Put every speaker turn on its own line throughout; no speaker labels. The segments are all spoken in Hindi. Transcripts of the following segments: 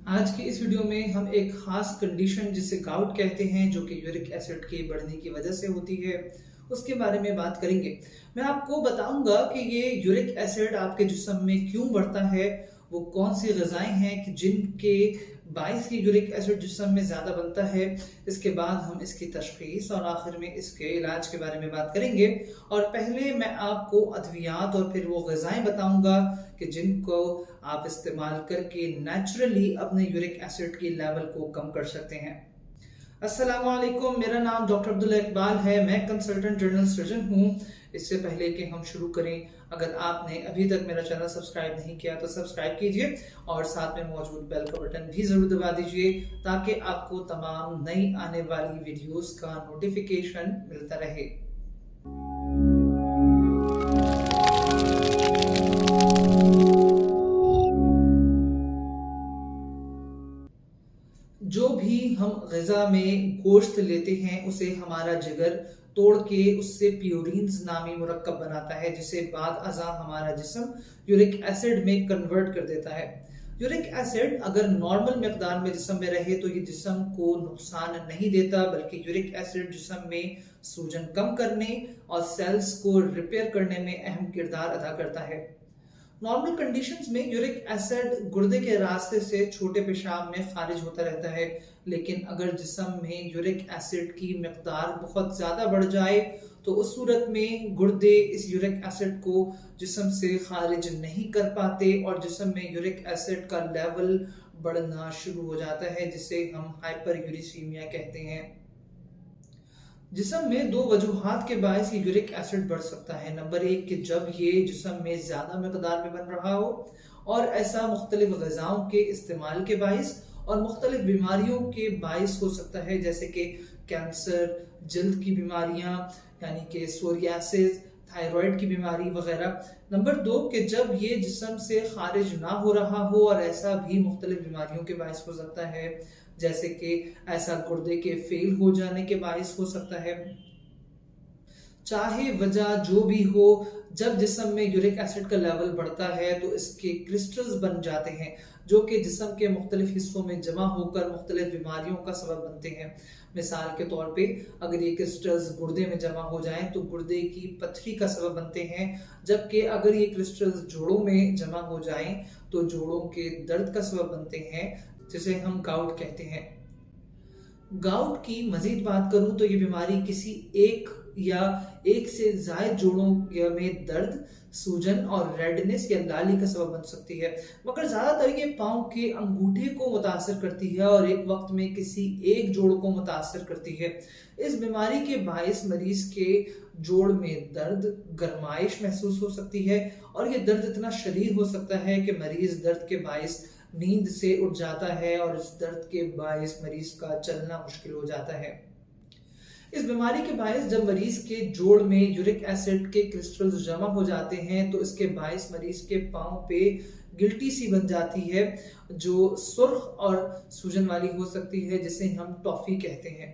आज की इस वीडियो में हम एक खास कंडीशन जिसे गाउट कहते हैं जो कि यूरिक एसिड के बढ़ने की वजह से होती है उसके बारे में बात करेंगे। मैं आपको बताऊंगा कि ये यूरिक एसिड आपके जिस्म में क्यों बढ़ता है, वो कौन सी ग़िज़ाएं हैं कि जिनके बाइस की यूरिक एसिड जिस्म में ज़्यादा बनता है। इसके बाद हम इसकी तशख़ीस और आखिर में इसके इलाज के बारे में बात करेंगे। और पहले मैं आपको अद्वियात और फिर वो ग़िज़ाएं बताऊंगा कि जिनको आप इस्तेमाल करके नेचुरली अपने यूरिक एसिड की लेवल को कम कर सकते हैं। अस्सलाम वालेकुम, मेरा नाम डॉक्टर अब्दुल्ला इकबाल है। मैं कंसल्टेंट जनरल सर्जन हूँ। इससे पहले कि हम शुरू करें, अगर आपने अभी तक मेरा चैनल सब्सक्राइब नहीं किया तो सब्सक्राइब कीजिए और साथ में मौजूद बेल का बटन भी जरूर दबा दीजिए ताकि आपको तमाम नई आने वाली वीडियोस का नोटिफिकेशन मिलता रहे। जो भी हम ग़िज़ा में गोश्त लेते हैं उसे हमारा जिगर तोड़ के उससे प्यूरिन्स नामी मुरक्कब बनाता है, जिसे बाद अज़ा हमारा जिस्म यूरिक एसिड में कन्वर्ट कर देता है। यूरिक एसिड अगर नॉर्मल मिक़दार में जिस्म में रहे तो ये जिस्म को नुकसान नहीं देता, बल्कि यूरिक एसिड जिस्म में सूजन कम करने और सेल्स को रिपेयर करने में अहम किरदार अदा करता है। नॉर्मल कंडीशंस में यूरिक एसिड गुर्दे के रास्ते से छोटे पेशाब में खारिज होता रहता है, लेकिन अगर जिस्म में यूरिक एसिड की मिकदार बहुत ज़्यादा बढ़ जाए तो उस सूरत में गुर्दे इस यूरिक एसिड को जिस्म से खारिज नहीं कर पाते और जिस्म में यूरिक एसिड का लेवल बढ़ना शुरू हो जाता है, जिसे हम हाइपरयूरिसीमिया कहते हैं। जिस्म में दो वजूहात के बायस यूरिक एसिड बढ़ सकता है। नंबर एक कि जब ये जिस्म में ज़्यादा मिकदार में बन रहा हो और ऐसा मुख्तलिफ ग़िज़ाओं के इस्तेमाल के बायस और मुख्तलिफ बीमारियों के बायस हो सकता है, जैसे कि कैंसर, जल्द की बीमारियां यानी कि सोरियासिस, थायराइड की बीमारी वगैरह। नंबर दो कि जब ये जिस्म से खारिज ना हो रहा हो और ऐसा भी मुख्तलिफ बीमारियों के बायस हो सकता है, जैसे कि ऐसा गुर्दे के फेल हो जाने के बायस हो सकता है। चाहे वजह जो भी हो, जब जिस्म में यूरिक एसिड का लेवल बढ़ता है तो इसके क्रिस्टल्स बन जाते हैं जो कि जिस्म के मुख्तलिफ हिस्सों में जमा होकर मुख्तलिफ बीमारियों का सबब बनते हैं। मिसाल के तौर पे अगर ये क्रिस्टल्स गुर्दे में जमा हो जाएं तो गुर्दे की पथरी का सबब बनते हैं, जबकि अगर ये क्रिस्टल्स जोड़ों में जमा हो जाएं तो जोड़ों के दर्द का सबब बनते हैं, जिसे हम गाउट कहते हैं। गाउट की मजीद बात करूं तो ये बीमारी किसी एक या एक से ज्यादा जोड़ों में दर्द, सूजन और रेडनेस या लाली का सबब बन सकती है, मगर ज्यादातर ये पांव के अंगूठे को मुतासर करती है और एक वक्त में किसी एक जोड़ को मुतासर करती है। इस बीमारी के बायस मरीज के जोड़ में दर्द, गर्माइश महसूस हो सकती है और ये दर्द इतना शदीद हो सकता है कि मरीज दर्द के बायस नींद से उठ जाता है और इस दर्द के बायस मरीज का चलना मुश्किल हो जाता है। इस बीमारी के बायस जब मरीज के जोड़ में यूरिक एसिड के क्रिस्टल्स जमा हो जाते हैं तो इसके बायस मरीज के पांव पे गिल्टी सी बन जाती है जो सुर्ख और सूजन वाली हो सकती है, जिसे हम टॉफी कहते हैं।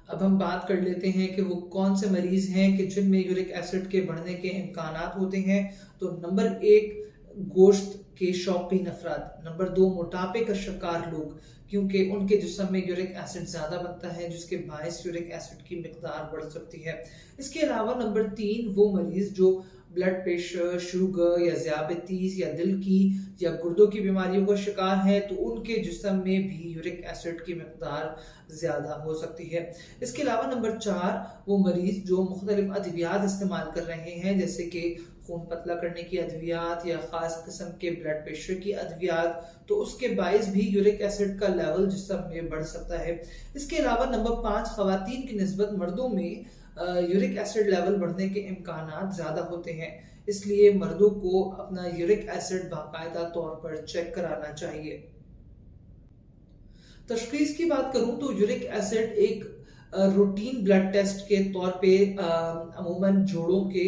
अब हम बात कर लेते हैं कि वो कौन से मरीज हैं कि जिनमें यूरिक एसिड के बढ़ने के इम्कानात होते हैं। तो नंबर एक, गोश्त के शौकीन अफराद। नंबर दो, मोटापे का शिकार लोग, क्योंकि उनके जिस्म में यूरिक एसिड ज्यादा बनता है जिसके बायस यूरिक एसिड की मिकदार बढ़ सकती है। इसके अलावा नंबर तीन, वो मरीज जो ब्लड प्रेशर, शुगर या ज़ियाबतीस या दिल की या गुर्दों की बीमारियों का शिकार है तो उनके जिस्म में भी यूरिक एसिड की मिकदार ज़्यादा हो सकती है। इसके अलावा नंबर चार, वो मरीज जो मुख्तलिफ अद्वियात इस्तेमाल कर रहे हैं, जैसे कि खून पतला करने की अद्वियात या ख़ास किस्म के ब्लड प्रेशर की अद्वियात, तो उसके बायस भी यूरिक एसिड का लेवल जिस्म में बढ़ सकता है। इसके अलावा नंबर पाँच, ख़वातीन की निस्बत मर्दों में यूरिक एसिड लेवल बढ़ने के इम्कानात ज़्यादा होते हैं, इसलिए मर्दों को अपना यूरिक एसिड बाकायदा तौर पर चेक कराना चाहिए। तशखीस की बात करूं तो यूरिक एसिड एक रूटीन ब्लड टेस्ट के तौर पे अमूमन जोड़ों के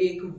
1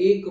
1